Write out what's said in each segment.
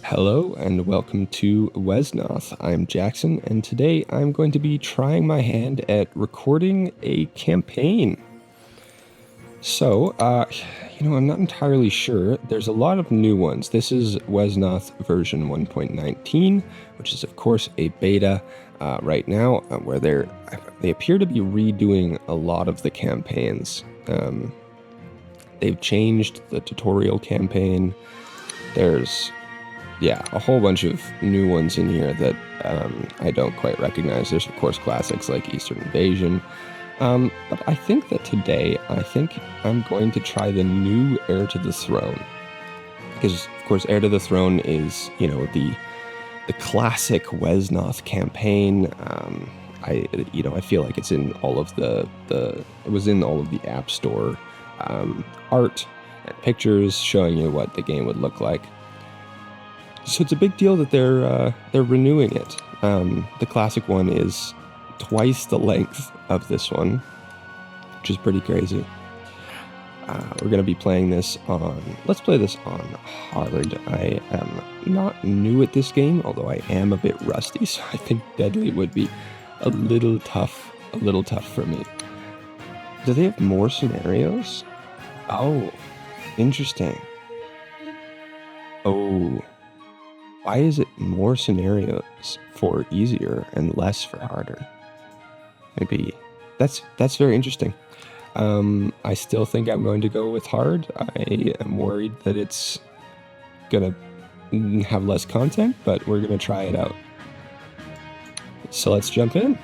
Hello and welcome to Wesnoth. I'm Jackson, and today I'm going to be trying my hand at recording a campaign. So, I'm not entirely sure. There's a lot of new ones. This is Wesnoth version 1.19, which is, of course, a beta right now, where they appear to be redoing a lot of the campaigns. They've changed the tutorial campaign. There's a whole bunch of new ones in here that I don't quite recognize. There's, of course, classics like Eastern Invasion. But I think that today, I'm going to try the new Heir to the Throne. Because, of course, Heir to the Throne is, the classic Wesnoth campaign. I feel like it's in all of it was in all of the App Store art and pictures showing you what the game would look like. So it's a big deal that they're renewing it. The classic one is twice the length of this one, which is pretty crazy. We're going to be playing this let's play this on hard. I am not new at this game, although I am a bit rusty, so I think Deadly would be a little tough for me. Do they have more scenarios? Oh, interesting. Oh. Why is it more scenarios for easier and less for harder? Maybe that's very interesting. I still think I'm going to go with hard. I am worried that it's gonna have less content, but we're gonna try it out. So let's jump in.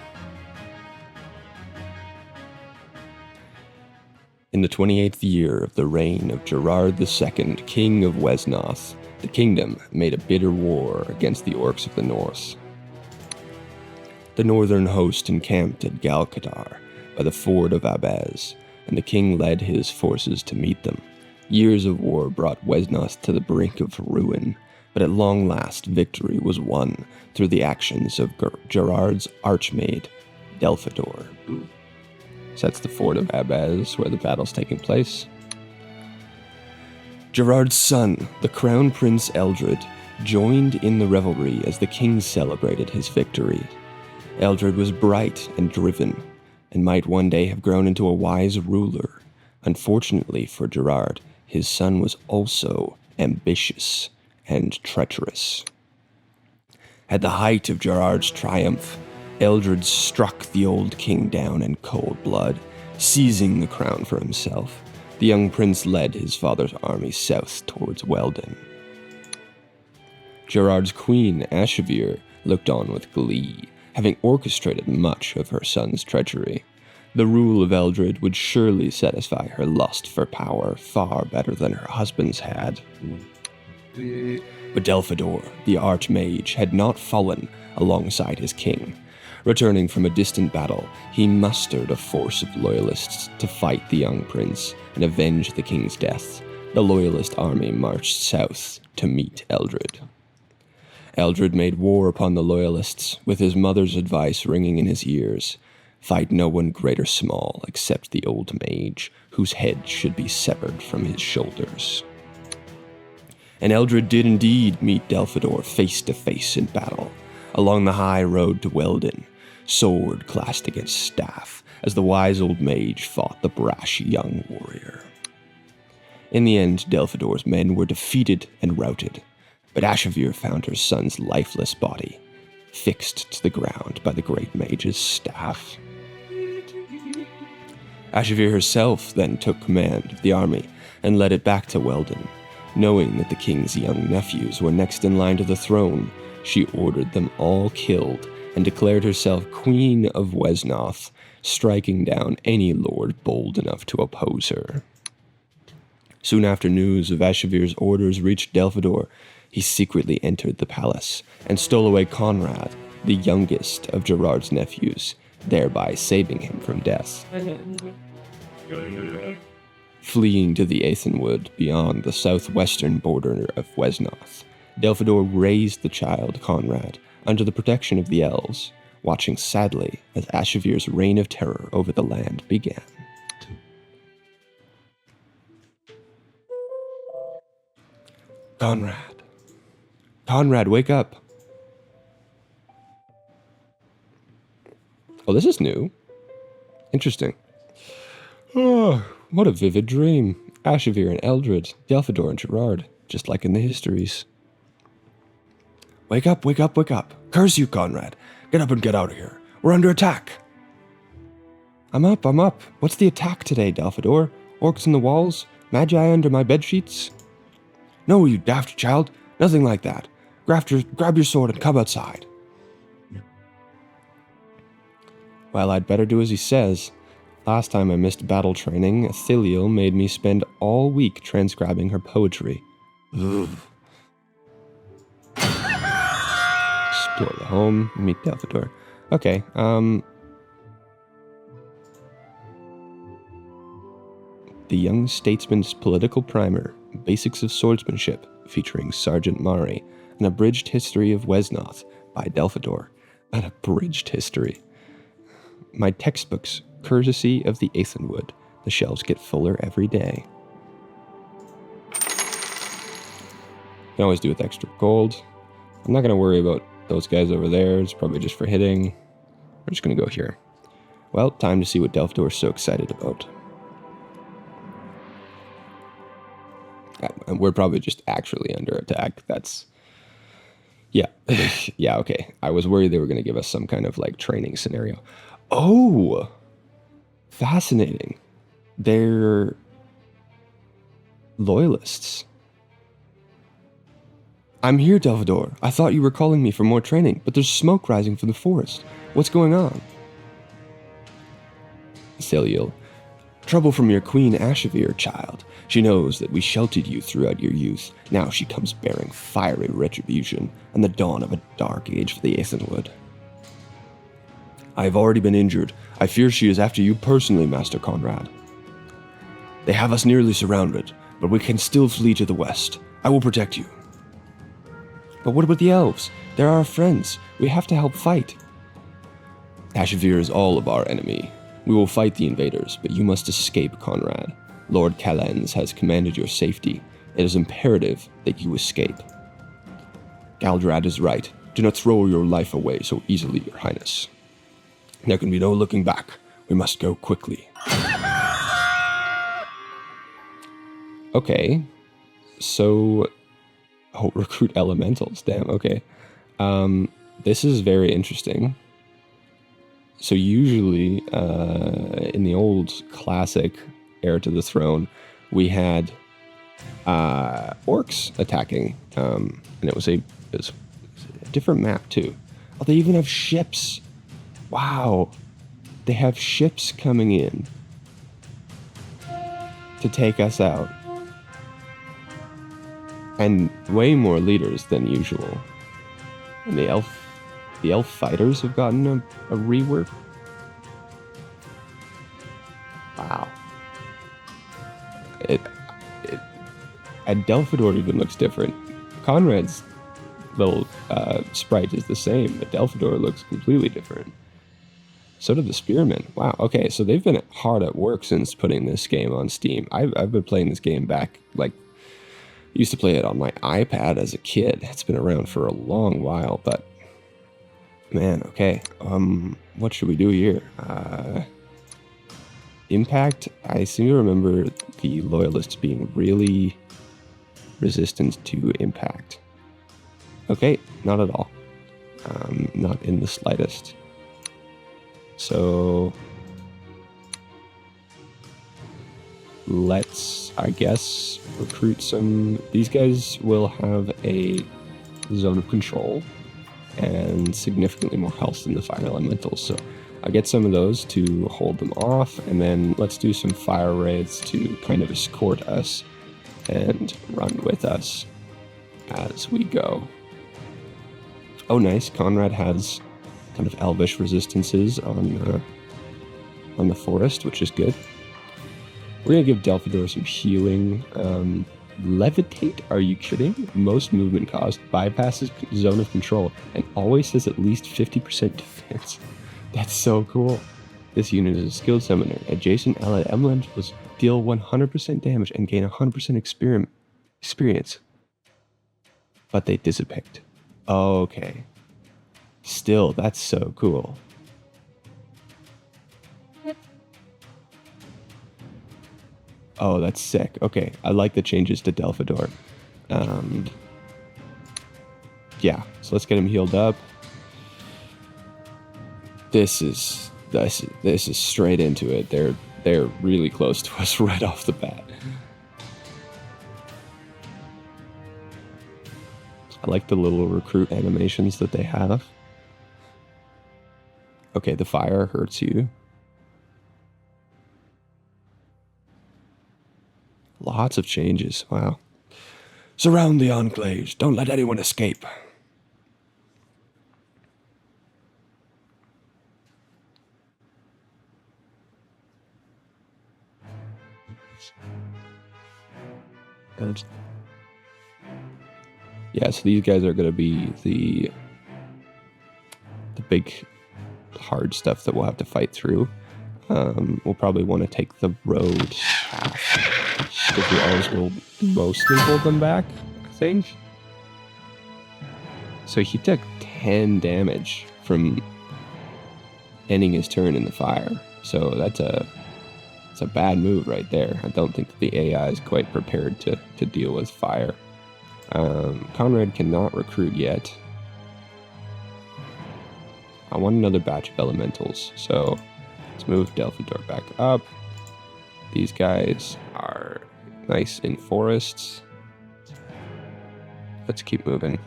In the 28th year of the reign of Gerard II, King of Wesnoth, the kingdom made a bitter war against the orcs of the north. The northern host encamped at Galkadar by the ford of Abez, and the king led his forces to meet them. Years of war brought Wesnoth to the brink of ruin, but at long last victory was won through the actions of Gerard's archmaid, Delphador. So that's the ford of Abez, where the battle's taking place. Gerard's son, the Crown Prince Eldred, joined in the revelry as the king celebrated his victory. Eldred was bright and driven, and might one day have grown into a wise ruler. Unfortunately for Gerard, his son was also ambitious and treacherous. At the height of Gerard's triumph, Eldred struck the old king down in cold blood, seizing the crown for himself. The young prince led his father's army south towards Weldon. Gerard's queen, Ashevere, looked on with glee, having orchestrated much of her son's treachery. The rule of Eldred would surely satisfy her lust for power far better than her husband's had. But Delphador, the archmage, had not fallen alongside his king. Returning from a distant battle, he mustered a force of loyalists to fight the young prince and avenge the king's death. The loyalist army marched south to meet Eldred. Eldred made war upon the loyalists, with his mother's advice ringing in his ears. Fight no one great or small except the old mage, whose head should be severed from his shoulders. And Eldred did indeed meet Delphador face to face in battle, along the high road to Weldon, sword clashed against staff, as the wise old mage fought the brash young warrior. In the end, Delphador's men were defeated and routed, but Ashevere found her son's lifeless body, fixed to the ground by the great mage's staff. Ashevere herself then took command of the army and led it back to Weldon. Knowing that the king's young nephews were next in line to the throne, she ordered them all killed and declared herself Queen of Wesnoth, striking down any lord bold enough to oppose her. Soon after news of Ashevere's orders reached Delphador, he secretly entered the palace and stole away Conrad, the youngest of Gerard's nephews, thereby saving him from death. Fleeing to the Aethenwood beyond the southwestern border of Wesnoth, Delphador raised the child Conrad under the protection of the elves, watching sadly as Ashevere's reign of terror over the land began. Conrad. Conrad, wake up. Oh, this is new. Interesting. Oh, what a vivid dream. Ashevere and Eldred, Delphador and Gerard, just like in the histories. Wake up, wake up, wake up. Curse you, Conrad. Get up and get out of here. We're under attack. I'm up, I'm up. What's the attack today, Delphador? Orcs in the walls? Magi under my bedsheets? No, you daft child. Nothing like that. Grab your sword and come outside. Well, I'd better do as he says. Last time I missed battle training, Aetheliel made me spend all week transcribing her poetry. Ugh. Explore the home, meet Delphador. Okay, The Young Statesman's Political Primer, Basics of Swordsmanship, featuring Sergeant Mari, An Abridged History of Wesnoth by Delphador. An abridged history. My textbooks, courtesy of the Aethenwood. The shelves get fuller every day. Can always do with extra gold. I'm not going to worry about those guys over there. It's probably just for hitting. We're just going to go here. Well, time to see what Delphador's so excited about. And we're probably just actually under attack. That's... Yeah. Yeah, okay. I was worried they were going to give us some kind of, like, training scenario. Oh! Fascinating. They're... loyalists. I'm here, Delphador. I thought you were calling me for more training, but there's smoke rising from the forest. What's going on? Aetheliel. Trouble from your queen Ashevere, child. She knows that we sheltered you throughout your youth. Now she comes bearing fiery retribution and the dawn of a dark age for the Aethenwood. I have already been injured. I fear she is after you personally, Master Conrad. They have us nearly surrounded, but we can still flee to the west. I will protect you. But what about the elves? They're our friends. We have to help fight. Ashevere is all of our enemy. We will fight the invaders, but you must escape, Conrad. Lord Callens has commanded your safety. It is imperative that you escape. Galdrad is right. Do not throw your life away so easily, Your Highness. There can be no looking back. We must go quickly. Okay. So... Oh, recruit elementals. Damn, okay. This is very interesting. So usually, in the old classic Heir to the Throne, we had orcs attacking, and it was a different map too. Oh, they even have ships. Wow, they have ships coming in to take us out, and way more leaders than usual. And the elf fighters have gotten a rework. Wow. And Delphador even looks different. Conrad's little sprite is the same, but Delphador looks completely different. So did the Spearmen. Wow, okay, so they've been hard at work since putting this game on Steam. I've been playing this game back, like, used to play it on my iPad as a kid. It's been around for a long while, but man, okay. What should we do here? Impact? I seem to remember the Loyalists being really resistant to impact. Okay, not at all. Not in the slightest. So... let's, I guess, recruit some... These guys will have a zone of control and significantly more health than the fire elementals, so I'll get some of those to hold them off, and then let's do some fire raids to kind of escort us and run with us as we go. Oh, nice. Conrad has kind of elvish resistances on the forest, which is good. We're going to give Delphador some healing. Levitate? Are you kidding? Most movement cost, bypasses zone of control, and always has at least 50% defense. That's so cool. This unit is a skilled summoner. Adjacent allied elementals deal 100% damage and gain 100% experience. but they dissipate. Okay. Still, that's so cool. Oh, that's sick. Okay, I like the changes to Delphador. Yeah, so let's get him healed up. This is straight into it. They're really close to us right off the bat. I like the little recruit animations that they have. Okay, the fire hurts you. Lots of changes. Wow. Surround the enclaves. Don't let anyone escape. Good. Yeah, so these guys are going to be the big hard stuff that we'll have to fight through. We'll probably want to take the road path, because the elves will mostly hold them back, I think. So he took 10 damage from ending his turn in the fire. So that's a bad move right there. I don't think the AI is quite prepared to deal with fire. Conrad cannot recruit yet. I want another batch of elementals, so let's move Delphador back up. These guys are nice in forests. Let's keep moving.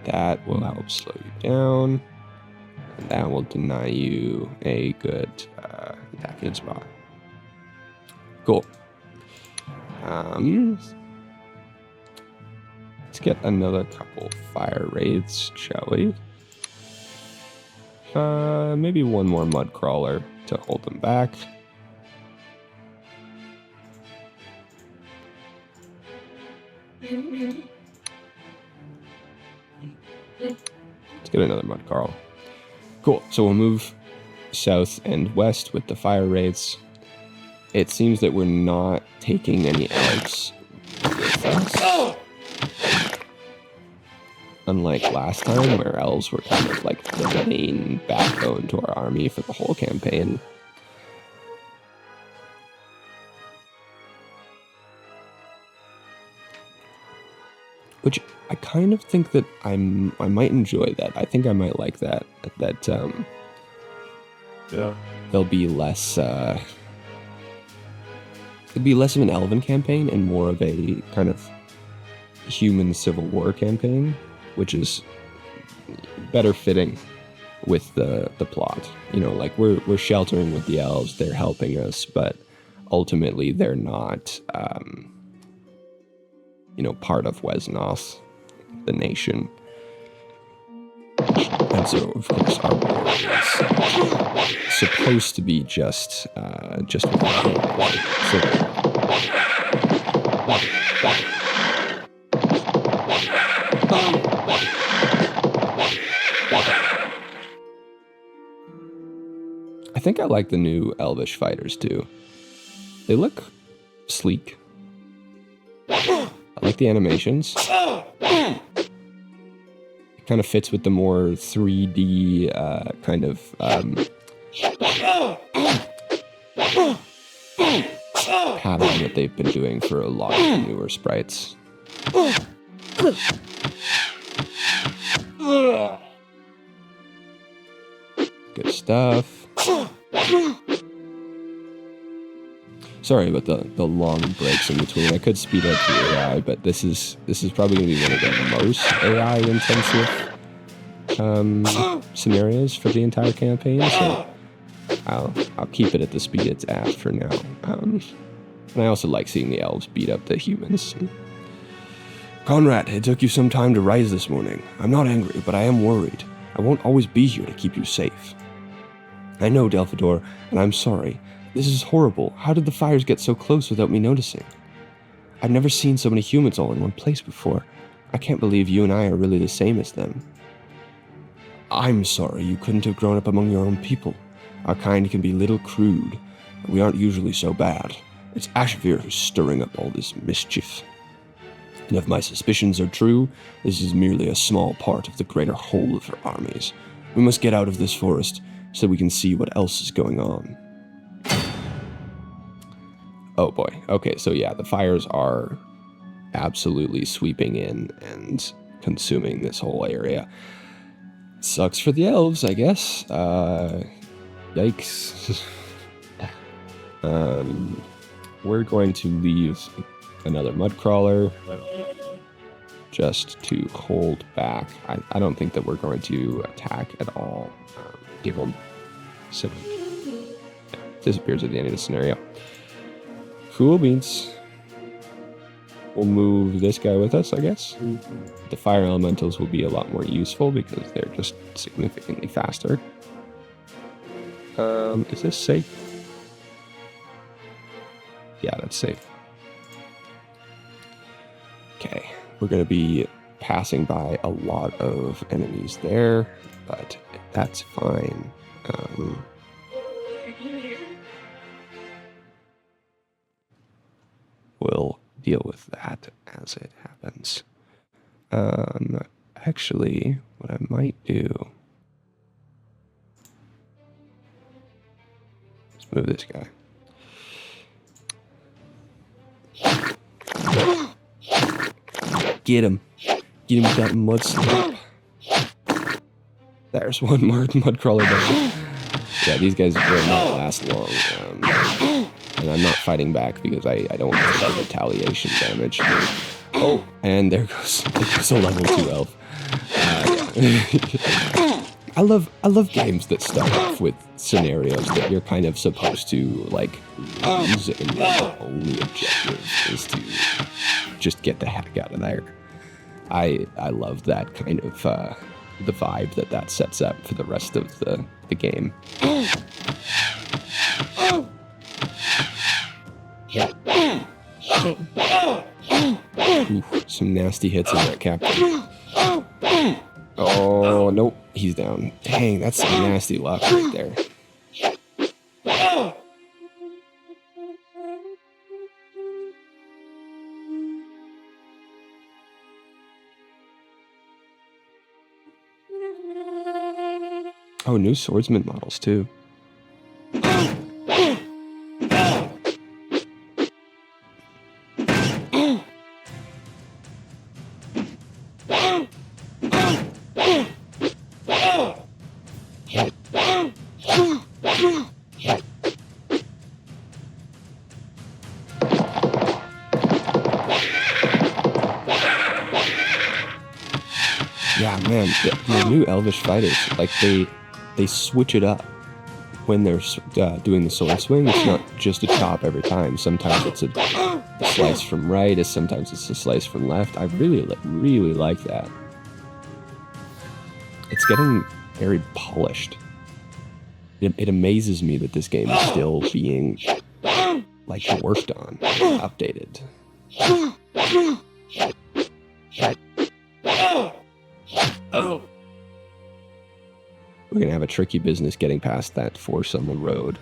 That will help slow you down. And that will deny you a good attacking spot. Cool. Let's get another couple fire wraiths, shall we? Maybe one more mud crawler to hold them back. Let's get another mud crawler. Cool. So we'll move south and west with the fire wraiths. It seems that we're not taking any elves with us. Unlike last time, where elves were kind of like the main backbone to our army for the whole campaign. Which I kind of think that I might enjoy that. I think I might like that. Yeah. There'll be less. It'll be less of an elven campaign and more of a kind of human civil war campaign, which is better fitting with the plot. You know, like we're sheltering with the elves, they're helping us, but ultimately they're not, part of Wesnoth, the nation. And so, of course, our war is supposed to be just I think I like the new elvish fighters too. They look sleek. I like the animations. It kind of fits with the more 3D kind of pattern that they've been doing for a lot of the newer sprites. Good stuff. Sorry about the long breaks in between. I could speed up the AI, but this is probably going to be one of the most AI intensive scenarios for the entire campaign. So I'll keep it at the speed it's at for now. And I also like seeing the elves beat up the humans. Conrad, it took you some time to rise this morning. I'm not angry, but I am worried. I won't always be here to keep you safe. I know, Delphador, and I'm sorry. This is horrible. How did the fires get so close without me noticing? I've never seen so many humans all in one place before. I can't believe you and I are really the same as them. I'm sorry you couldn't have grown up among your own people. Our kind can be a little crude. We aren't usually so bad. It's Ashvir who's stirring up all this mischief. And if my suspicions are true, this is merely a small part of the greater whole of her armies. We must get out of this forest so we can see what else is going on. Oh boy. Okay, so yeah, the fires are absolutely sweeping in and consuming this whole area. Sucks for the elves, I guess. Yikes. We're going to leave another mudcrawler just to hold back. I don't think that we're going to attack at all. Give them disappears at the end of the scenario. Cool beans. We'll move this guy with us, I guess. The fire elementals will be a lot more useful because they're just significantly faster. Is this safe? Yeah, that's safe. Okay, we're going to be passing by a lot of enemies there, but that's fine. We'll deal with that as it happens. Actually, what I might do... Let's move this guy. Get him. Get him with that mud slap. There's one more mudcrawler down. Yeah, these guys will not last long. And I'm not fighting back because I don't want to have retaliation damage. Oh, and there goes a level 2 elf. I love games that start off with scenarios that you're kind of supposed to like use, and the only objective is to just get the heck out of there. I love that kind of the vibe that sets up for the rest of the game. Ooh, some nasty hits in that captain. Oh, nope, he's down. Dang, that's some nasty luck right there. Oh, new swordsman models too. Yeah, man, the new elvish fighters, like they switch it up when they're doing the sword swing. It's not just a chop every time. Sometimes it's a slice from right, sometimes it's a slice from left. I really like that. It's getting very polished. It amazes me that this game is still being like worked on, updated. Oh. We're gonna have a tricky business getting past that force on the road.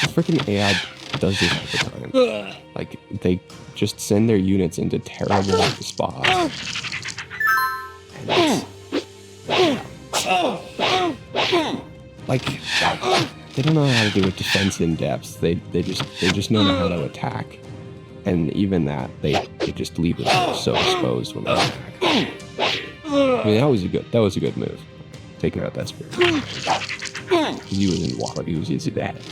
Freaking AI does this all the time. Like, they just send their units into terrible spots. And like, they don't know how to do a defense in depth. They just know how to attack, and even that they just leave it so exposed when they attack. I mean, that was a good move, taking out that spirit. He was in water. He was easy to hit.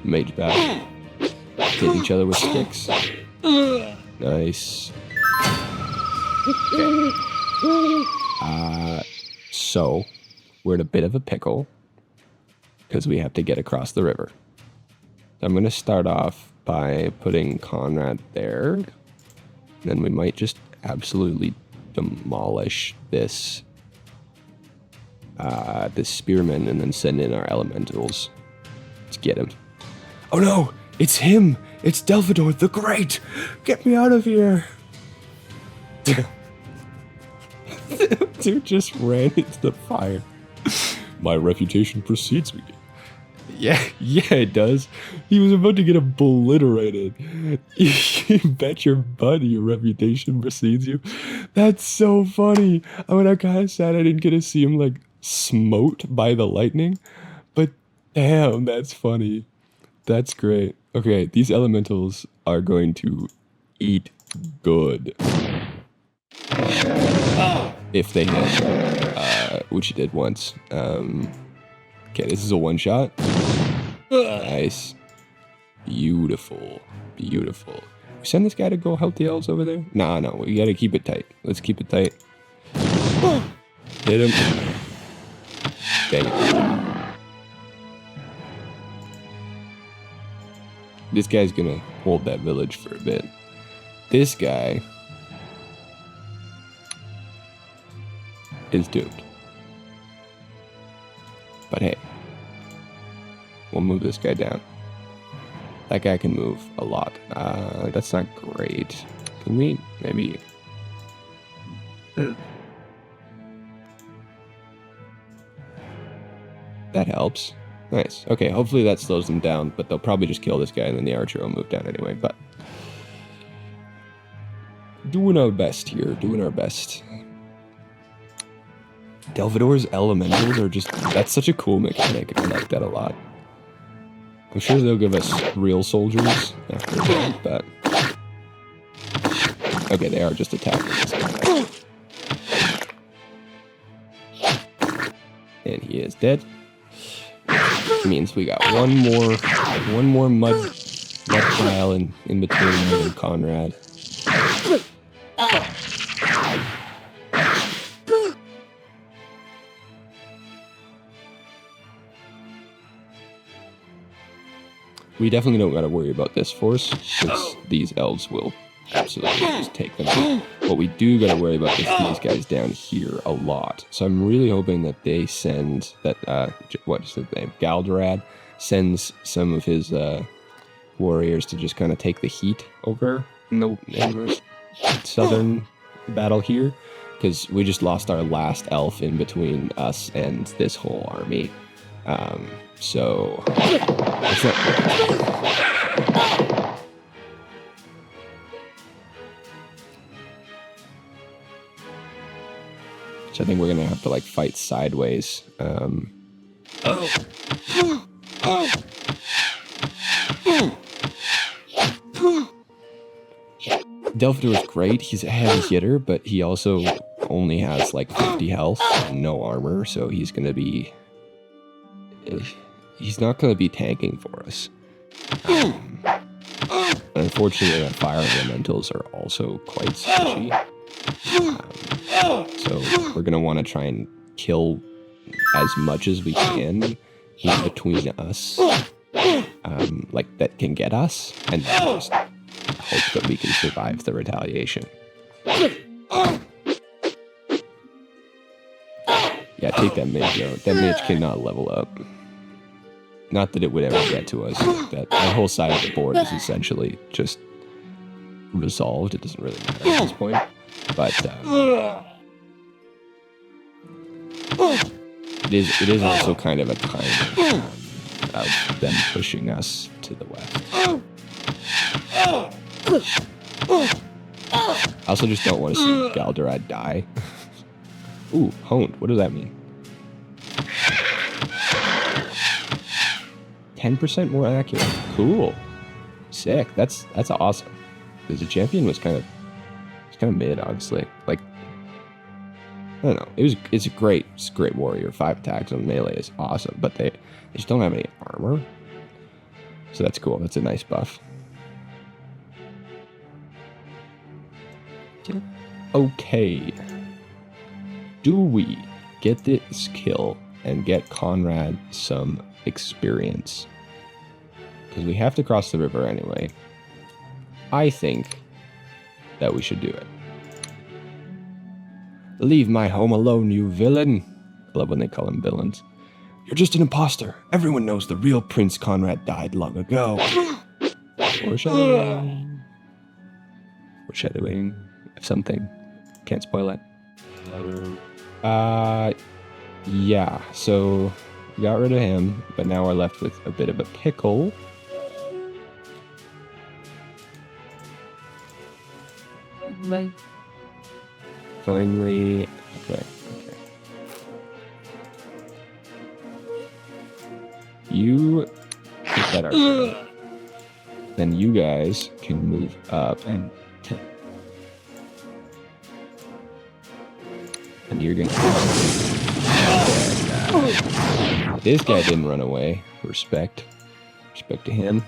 Mage battle. Hit each other with sticks. Nice. Okay. So we're in a bit of a pickle because we have to get across the river. So I'm going to start off by putting Conrad there. Then we might just absolutely demolish this this spearman and then send in our elementals to get him. Oh no! It's him! It's Delphador the Great! Get me out of here! Dude just ran into the fire. My reputation precedes me. Yeah, it does. He was about to get obliterated. You bet your butt your reputation precedes you. That's so funny. I mean, I'm kind of sad I didn't get to see him, like, smote by the lightning. But damn, that's funny. That's great. Okay, these elementals are going to eat good. If they hit, which he did once. Okay, this is a one-shot. Nice. Beautiful. Beautiful. We send this guy to go help the elves over there? Nah, no, we gotta keep it tight. Let's keep it tight. Hit him. Dang it. This guy's gonna hold that village for a bit. This guy is doomed. But hey, we'll move this guy down. That guy can move a lot. That's not great. Can we maybe... That helps. Nice. Okay, hopefully that slows them down, but they'll probably just kill this guy and then the archer will move down anyway, but... Doing our best here, doing our best. Delphador's elementals are just... That's such a cool mechanic. I like that a lot. I'm sure they'll give us real soldiers after that, but... Okay, they are just attacking this guy. And he is dead. Which means we got one more mud pile in between him and Conrad. We definitely don't gotta worry about this force, since these elves will absolutely just take them. But we do gotta worry about these guys down here a lot. So I'm really hoping that they send that, what is his name? Galdrad sends some of his warriors to just kind of take the heat over in the southern battle here. Because we just lost our last elf in between us and this whole army. So it's not so I think we're gonna have to like fight sideways. Delphador is great. He's a heavy hitter, but he also only has like 50 health and no armor, so he's gonna be... He's not going to be tanking for us. Unfortunately, our fire elementals are also quite sketchy. So we're going to want to try and kill as much as we can in between us. Like, that can get us. And just hope that we can survive the retaliation. Yeah, take that mage out. That mage cannot level up. Not that it would ever get to us. That whole side of the board is essentially just resolved. It doesn't really matter at this point. But it is also kind of a time of them pushing us to the west. I also just don't want to see Galdrad die. Ooh, honed. What does that mean? 10% more accurate. Cool. Sick. That's awesome. Because the champion was kind of mid, honestly. Like, I don't know. It's a great warrior. 5 attacks on melee is awesome, but they just don't have any armor. So that's cool. That's a nice buff. Okay. Do we get this kill and get Conrad some experience? Because we have to cross the river anyway. I think that we should do it. Leave my home alone, you villain. I love when they call him villains. You're just an imposter. Everyone knows the real Prince Conrad died long ago. Foreshadowing. Foreshadowing of something. Can't spoil it. Yeah, so we got rid of him, but now we're left with a bit of a pickle. Finally, okay. You get that archer. Then you guys can move up and you're gonna. This guy didn't run away. Respect. Respect to him.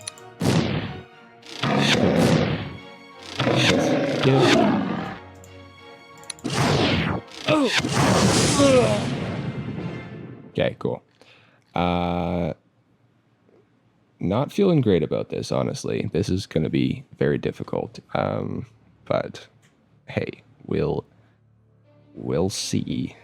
Okay, cool. Not feeling great about this, honestly. This is going to be very difficult. But hey, we'll see.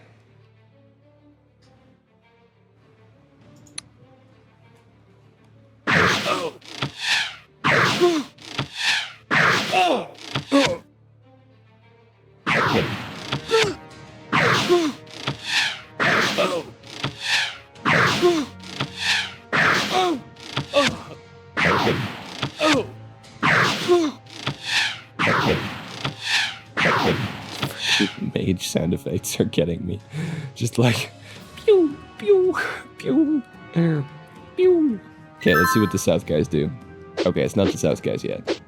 Mage sound effects are getting me. Just like pew pew pew pew. Okay, let's see what the South guys do. Okay, it's not the South guys yet.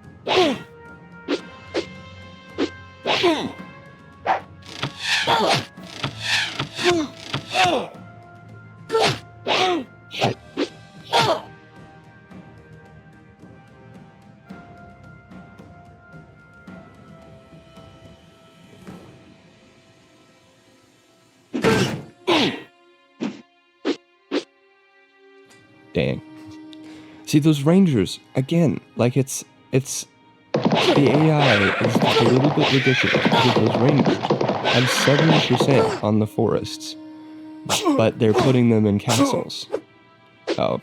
Dang. See, those rangers, again, like it's the AI is a little bit ridiculous because those rangers have 70% on the forests, but they're putting them in castles. Oh,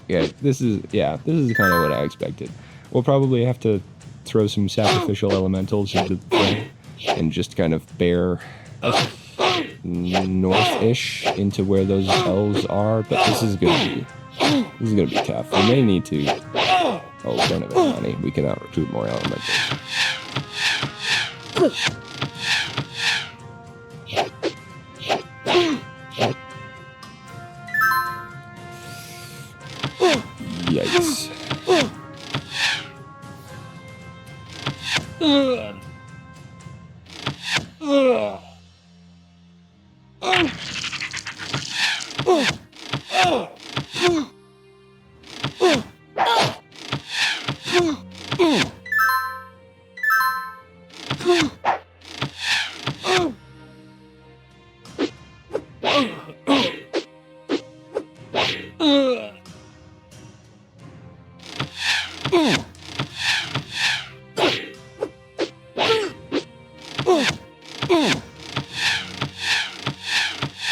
yeah, this is kind of what I expected. We'll probably have to throw some sacrificial elementals into the fray and just kind of bear north-ish into where those elves are, but this is gonna be tough. We may need to. Oh, don't have any money. We cannot recruit more elementals. Yikes.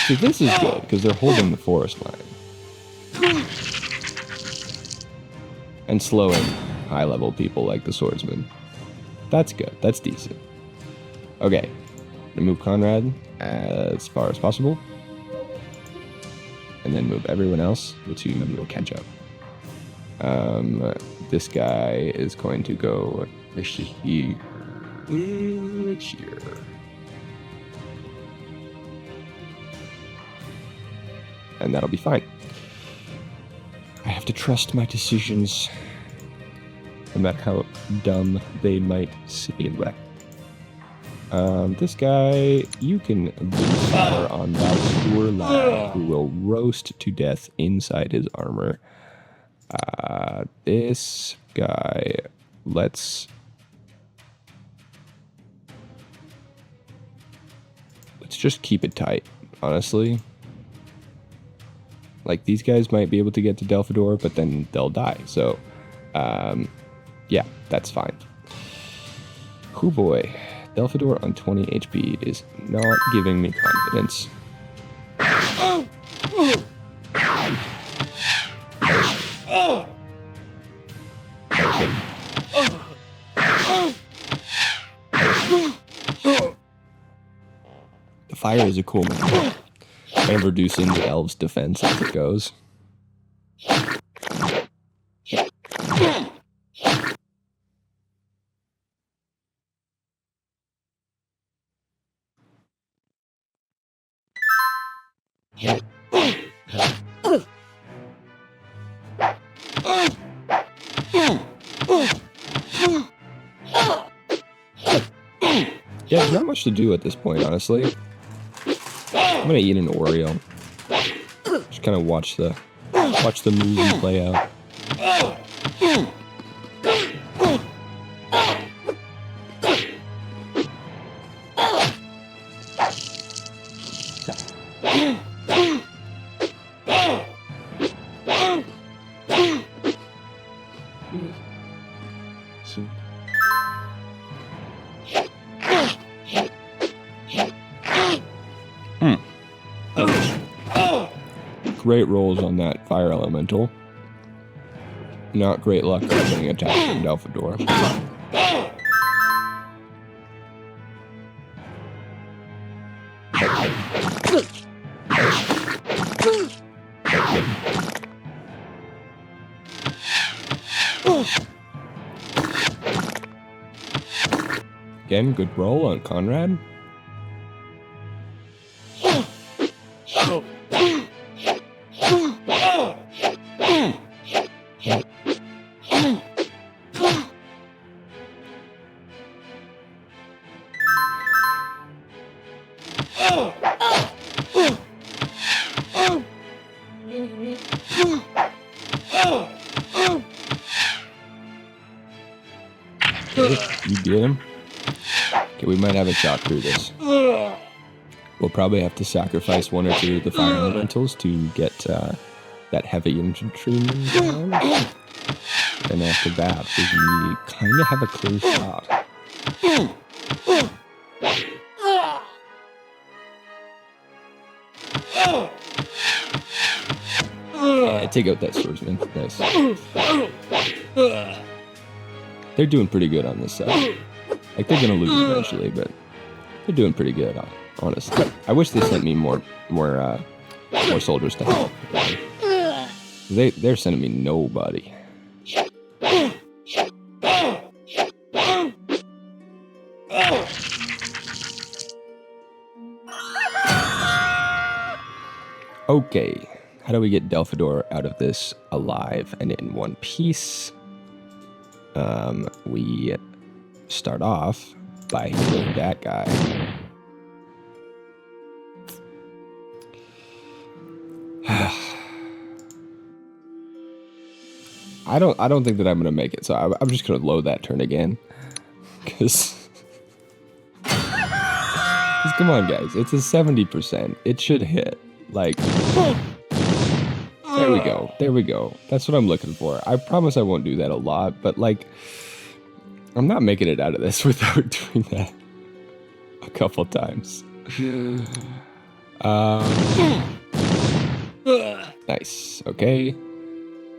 See, this is good, because they're holding the forest line. And slowing high-level people like the swordsman. That's good. That's decent. Okay. I'm gonna move Conrad as far as possible. And then move everyone else to catch up. This guy is going to go here. And that'll be fine. I have to trust my decisions, no matter how dumb they might seem. This guy, you can breathe fire on that poor lad who will roast to death inside his armor. This guy, let's just keep it tight, honestly. Like, these guys might be able to get to Delphador, but then they'll die. So, yeah, that's fine. Oh boy. Delphador on 20 HP is not giving me confidence. The fire is a cool mechanic, kind of reducing the elves' defense as it goes. Yeah, there's not much to do at this point, honestly. I'm gonna eat an Oreo. Just kind of watch the movie play out. Great rolls on that fire elemental. Not great luck getting attacked from Delphador. Again, good roll on Conrad. You get him? Okay, we might have a shot through this. We'll probably have to sacrifice one or two of the fire elementals to get that heavy infantryman down. And after that, we kind of have a clear shot. Yeah, take out that swordsman. Nice. They're doing pretty good on this side. Like, they're gonna lose eventually, but they're doing pretty good, honestly. I wish they sent me more soldiers to help. They're sending me nobody. Okay, how do we get Delphador out of this alive and in one piece? We start off by hitting that guy. I don't think that I'm gonna make it, so I'm just gonna load that turn again. Cause come on, guys, it's a 70%. It should hit. Like, there we go. That's what I'm looking for. I promise I won't do that a lot, but like, I'm not making it out of this without doing that a couple times. Nice. Okay.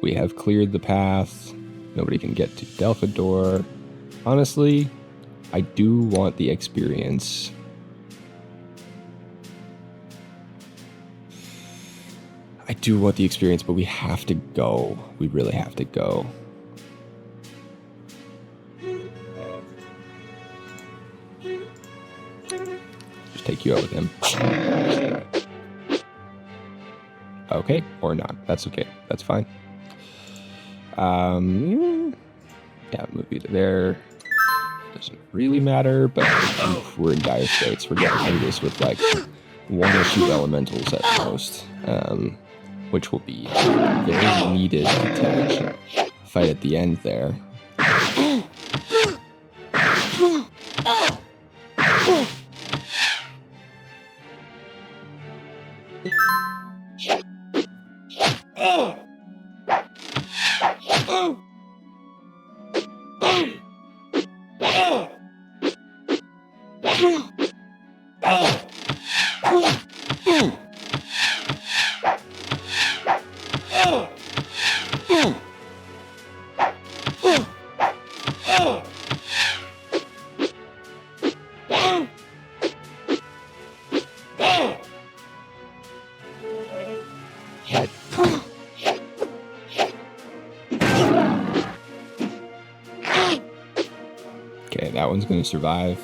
We have cleared the path. Nobody can get to Delphador. Honestly, I do want the experience. I do want the experience, but we have to go. We really have to go. Just take you out with him. Okay, or not. That's okay. That's fine. Yeah, move you to there. Doesn't really matter, but we're in dire straits. We're getting through this with like one or two elementals at most, which will be very needed to fight at the end there. Okay, that one's going to survive,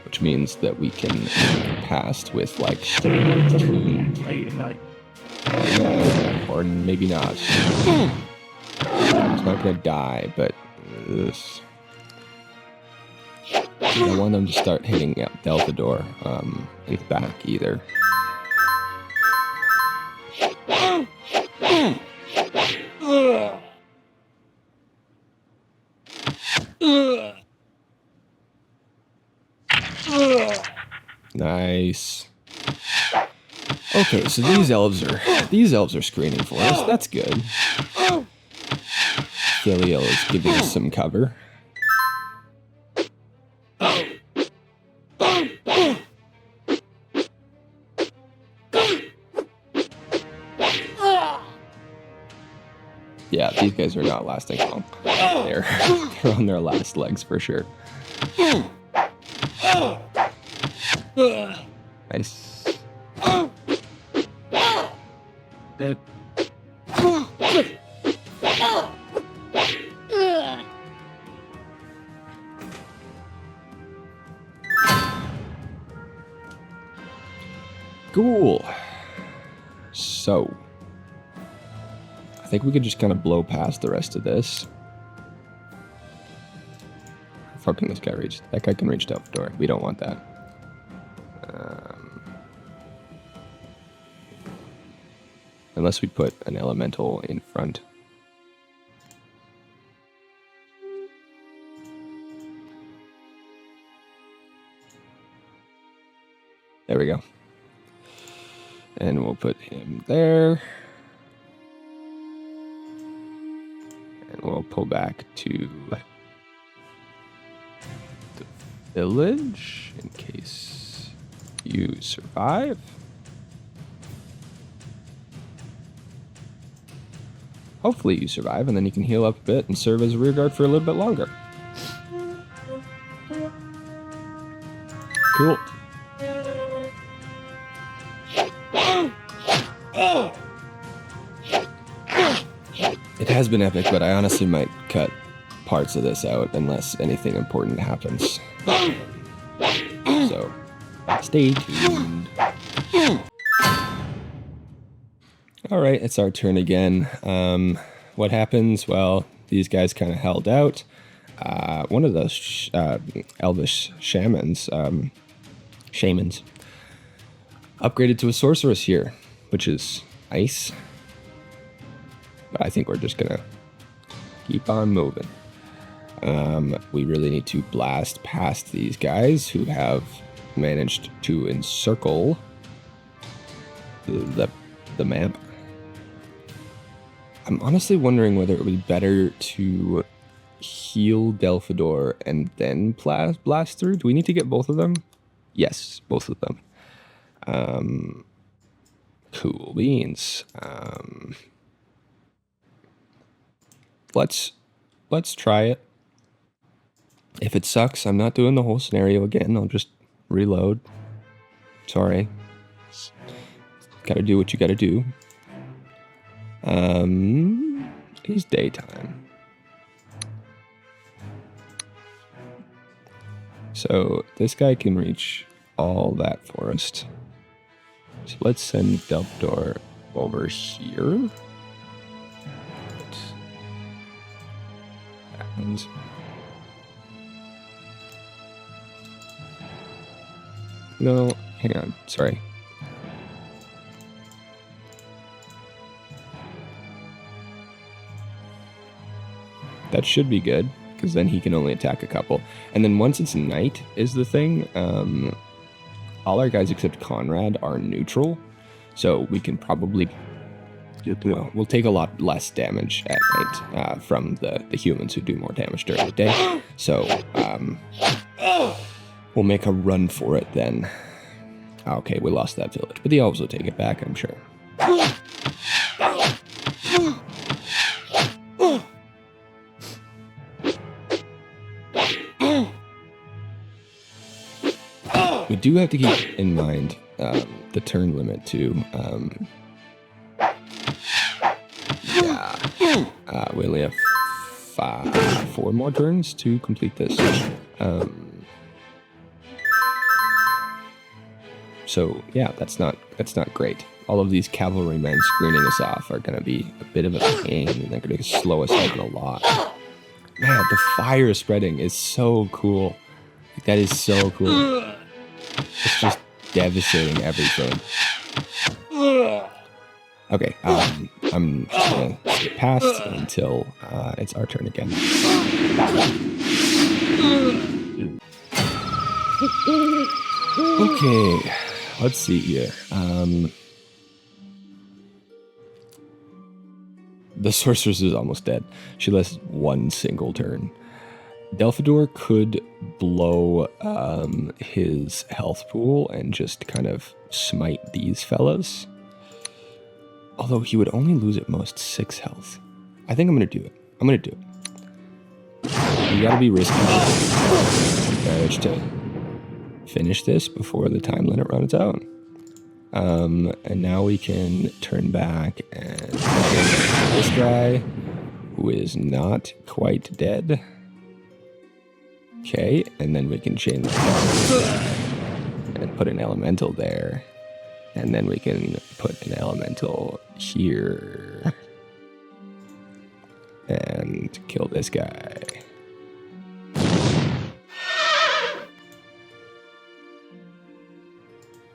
which means that we can get past with like 2, or maybe not. It's not going to die, but I don't want them to start hitting Delphador in the back either. Nice. Okay, so these elves are screening for us. That's good. Thiliel is giving us some cover. Yeah, these guys are not lasting long. They're on their last legs for sure. Nice. Cool. So, I think we could just kind of blow past the rest of this. How far can this guy reach? That guy can reach Delphador. We don't want that. Unless we put an elemental in front. There we go. And we'll put him there. And we'll pull back to the village in case you survive. Hopefully you survive, and then you can heal up a bit and serve as a rearguard for a little bit longer. Cool. It has been epic, but I honestly might cut parts of this out unless anything important happens. So, stay tuned. Alright, it's our turn again. What happens? Well, these guys kind of held out. One of those elvish shamans, upgraded to a sorceress here, which is nice. But I think we're just gonna keep on moving. We really need to blast past these guys who have managed to encircle the map. I'm honestly wondering whether it would be better to heal Delphador and then blast through. Do we need to get both of them? Yes, both of them. Cool beans. Let's try it. If it sucks, I'm not doing the whole scenario again. I'll just reload. Sorry. Gotta do what you gotta do. It is daytime. So this guy can reach all that forest. So let's send Delphador over here. And no, hang on, sorry. That should be good, because then he can only attack a couple. And then once it's night is the thing, all our guys except Conrad are neutral, so we can probably, well, we'll take a lot less damage at night from the humans who do more damage during the day. So we'll make a run for it then. Okay, we lost that village, but the elves will take it back, I'm sure. We do have to keep in mind the turn limit too. We only have 4 more turns to complete this. So yeah, that's not great. All of these cavalrymen screening us off are going to be a bit of a pain, and they're going to slow us down a lot. Man, the fire spreading is so cool. Like, that is so cool. It's just devastating everything. Okay, I'm just gonna skip past until it's our turn again. Okay, let's see here. The sorceress is almost dead. She lasts 1 single turn. Delphador could blow his health pool and just kind of smite these fellas. Although he would only lose at most 6 health. I think I'm going to do it. You gotta be risky. Manage to finish this before the time limit runs out. And now we can turn back and this guy who is not quite dead. Okay, and then we can chain that and put an elemental there. And then we can put an elemental here. And kill this guy.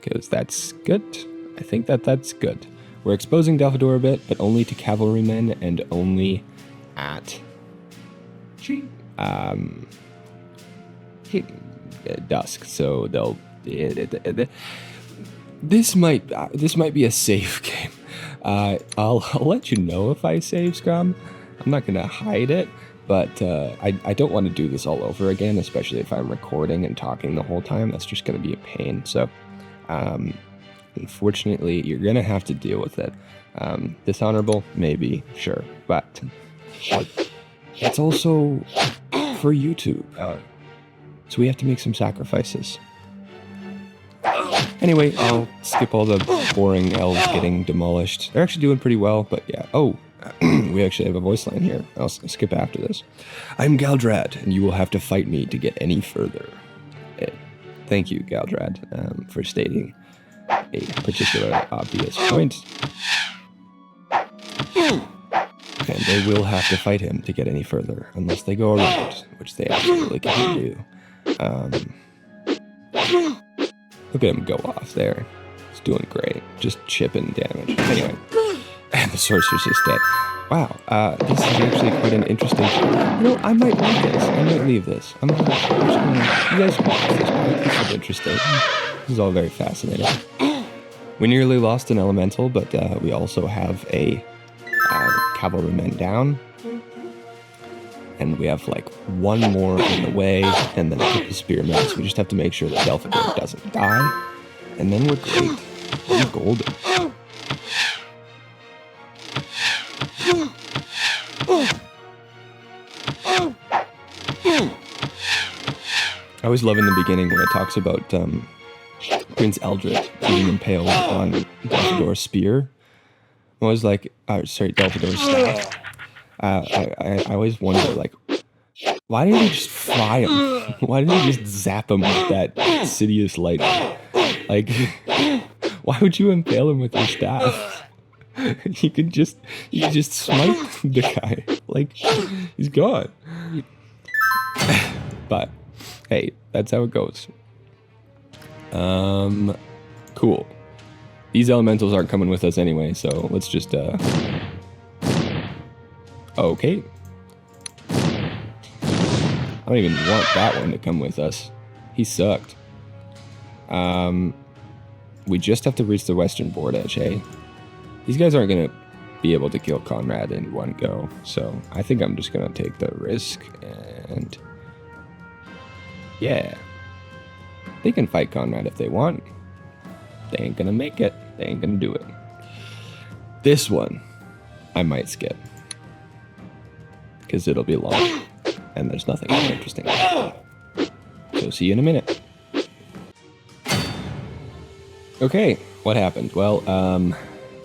Because that's good. I think that's good. We're exposing Delphador a bit, but only to cavalrymen and only at dusk. So they'll. This might be a safe game. I'll let you know if I save scum. I'm not gonna hide it, but I don't want to do this all over again, especially if I'm recording and talking the whole time. That's just gonna be a pain. So, unfortunately, you're gonna have to deal with it. Dishonorable, maybe, sure, but it's also for YouTube. So we have to make some sacrifices. Anyway, I'll skip all the boring elves getting demolished. They're actually doing pretty well, but yeah. Oh, we actually have a voice line here. I'll skip after this. I'm Galdrad, and you will have to fight me to get any further. Thank you, Galdrad, for stating a particular obvious point. And they will have to fight him to get any further, unless they go around, which they absolutely can do. Look at him go off there. He's doing great. Just chipping damage. Anyway, and the sorceress is dead. Wow, this is actually quite an interesting... You know, I might leave this. I'm just gonna... You guys watch this, but this is interesting. This is all very fascinating. We nearly lost an elemental, but we also have a cavalryman down. And we have like 1 more in the way, and then a couple spearmen. So we just have to make sure that Delphador doesn't die. And then we're great. We're golden. I always love in the beginning when it talks about Prince Eldred being impaled on Delphador's spear. I was like, Delphador's staff. I always wonder, like, why didn't he just fry him? Why didn't he just zap him with that insidious light? Like, why would you impale him with your staff? You could just smite the guy. Like, he's gone. But, hey, that's how it goes. Cool. These elementals aren't coming with us anyway, so let's just, okay. I don't even want that one to come with us. He sucked. We just have to reach the western board edge, hey? These guys aren't going to be able to kill Conrad in one go, so I think I'm just going to take the risk, and... yeah. They can fight Conrad if they want. They ain't gonna make it. They ain't gonna do it. This one, I might skip. Because it'll be long. And there's nothing interesting. So see you in a minute. Okay, what happened? Well,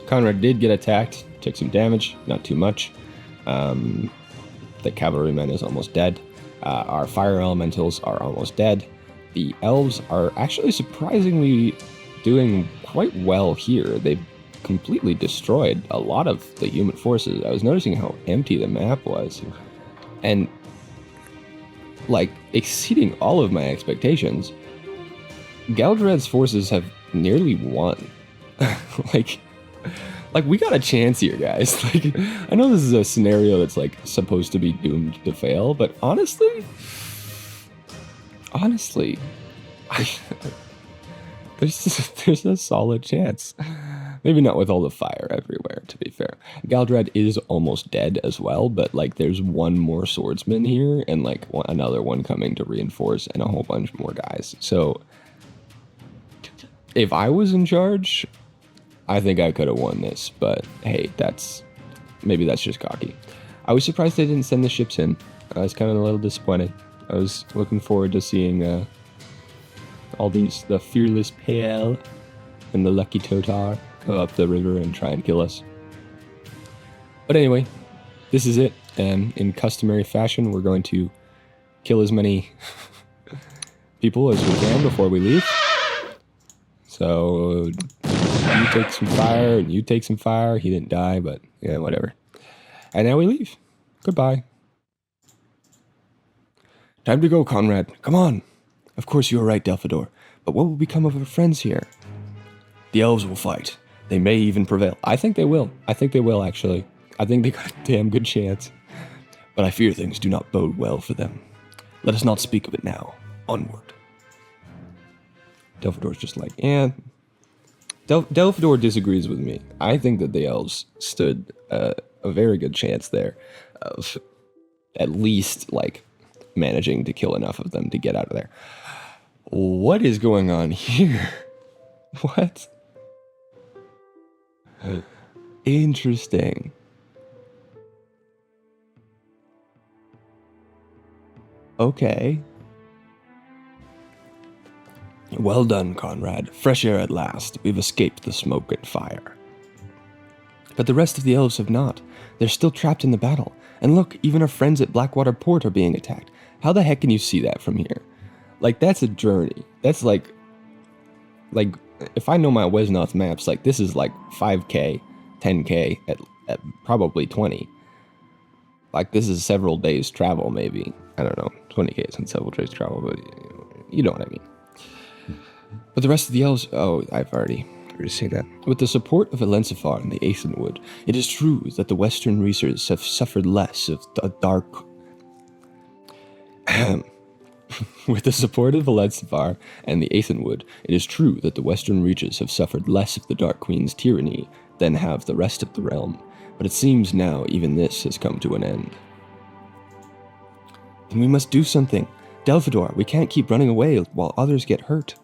Conrad did get attacked. Took some damage, not too much. The cavalryman is almost dead. Our fire elementals are almost dead. The elves are actually surprisingly doing quite well here. They've completely destroyed a lot of the human forces. I was noticing how empty the map was. And, like, exceeding all of my expectations, Galdred's forces have nearly won. like, we got a chance here, guys. Like, I know this is a scenario that's, like, supposed to be doomed to fail, but honestly, there's a solid chance. Maybe not with all the fire everywhere, to be fair. Galdred is almost dead as well, but, like, there's one more swordsman here, and, like, another one coming to reinforce, and a whole bunch more guys. So, if I was in charge, I think I could have won this, but hey, maybe that's just cocky. I was surprised they didn't send the ships in. I was kind of a little disappointed. I was looking forward to seeing the Fearless Pale and the Lucky Totar go up the river and try and kill us. But anyway, this is it. In customary fashion, we're going to kill as many people as we can before we leave. So, you take some fire, and you take some fire. He didn't die, but yeah, whatever. And now we leave. Goodbye. Time to go, Conrad. Come on. Of course you are right, Delphador. But what will become of our friends here? The elves will fight. They may even prevail. I think they will. Actually. I think they got a damn good chance. But I fear things do not bode well for them. Let us not speak of it now. Onward. Delphador's just like, yeah. Delphador disagrees with me. I think that the elves stood a very good chance there of at least, like, managing to kill enough of them to get out of there. What is going on here? What? Interesting. Okay. Well done, Conrad. Fresh air at last. We've escaped the smoke and fire. But the rest of the elves have not. They're still trapped in the battle. And look, even our friends at Blackwater Port are being attacked. How the heck can you see that from here? Like, that's a journey. That's like, if I know my Wesnoth maps, like, this is like 5k, 10k, at probably 20. Like, this is several days travel, maybe. I don't know, 20k isn't several days travel, but you know what I mean. But the rest of the elves... Oh, I've already seen that. With the support of Elensifar and the Aethenwood, it is true that the Western reaches have suffered less of the dark... With the support of Elensifar and the Aethenwood, it is true that the Western reaches have suffered less of the Dark Queen's tyranny than have the rest of the realm. But it seems now even this has come to an end. Then we must do something. Delphador, we can't keep running away while others get hurt.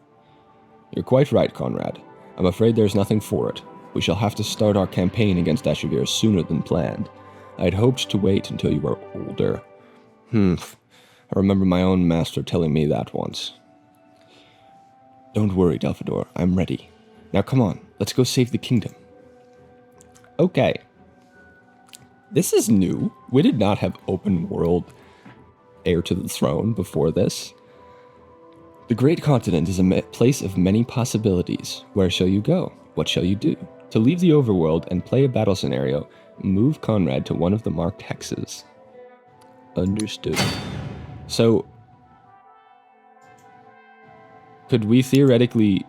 You're quite right, Conrad. I'm afraid there's nothing for it. We shall have to start our campaign against Ashevere sooner than planned. I had hoped to wait until you were older. I remember my own master telling me that once. Don't worry, Delphador. I'm ready. Now come on, let's go save the kingdom. Okay. This is new. We did not have open world Heir to the Throne before this. The great continent is a place of many possibilities. Where shall you go? What shall you do? To leave the overworld and play a battle scenario, move Conrad to one of the marked hexes. Understood. So, could we theoretically...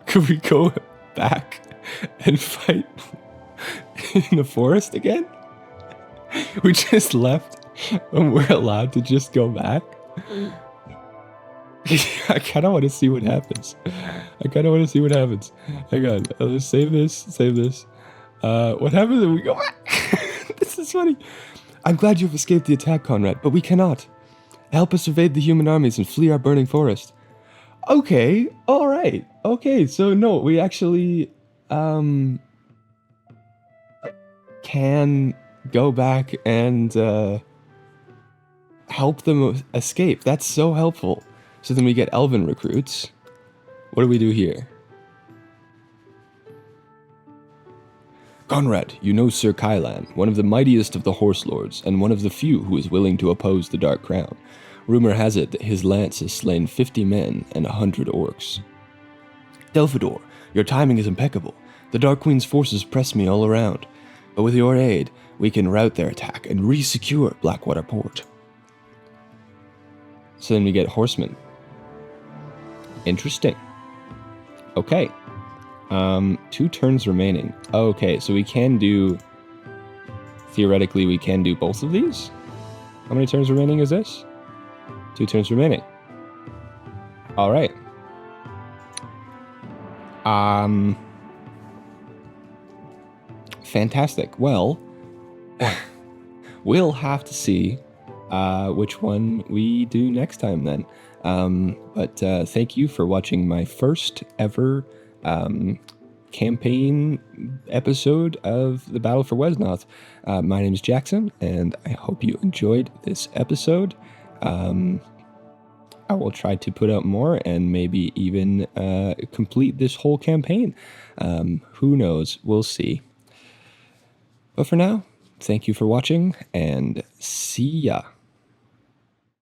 could we go back and fight in the forest again? We just left and we're allowed to just go back? I kind of want to see what happens. Hang on, I'll just save this. What happens if we go back? This is funny. I'm glad you've escaped the attack, Conrad, but we cannot. Help us evade the human armies and flee our burning forest. Okay, all right. Okay, so no, we actually can go back and help them escape. That's so helpful. So then we get elven recruits. What do we do here? Conrad, you know Sir Kylan, one of the mightiest of the horse lords, and one of the few who is willing to oppose the Dark Crown. Rumor has it that his lance has slain 50 men and 100 orcs. Delphador, your timing is impeccable. The Dark Queen's forces press me all around, but with your aid, we can rout their attack and re-secure Blackwater Port. So then we get horsemen. Interesting. Okay. 2 turns remaining. Okay, so we can do... Theoretically, we can do both of these? How many turns remaining is this? 2 turns remaining. Alright. Fantastic. Well, we'll have to see which one we do next time then. But thank you for watching my first ever campaign episode of the Battle for Wesnoth. My name is Jackson, and I hope you enjoyed this episode. I will try to put out more and maybe even complete this whole campaign. Who knows? We'll see. But for now, thank you for watching, and see ya.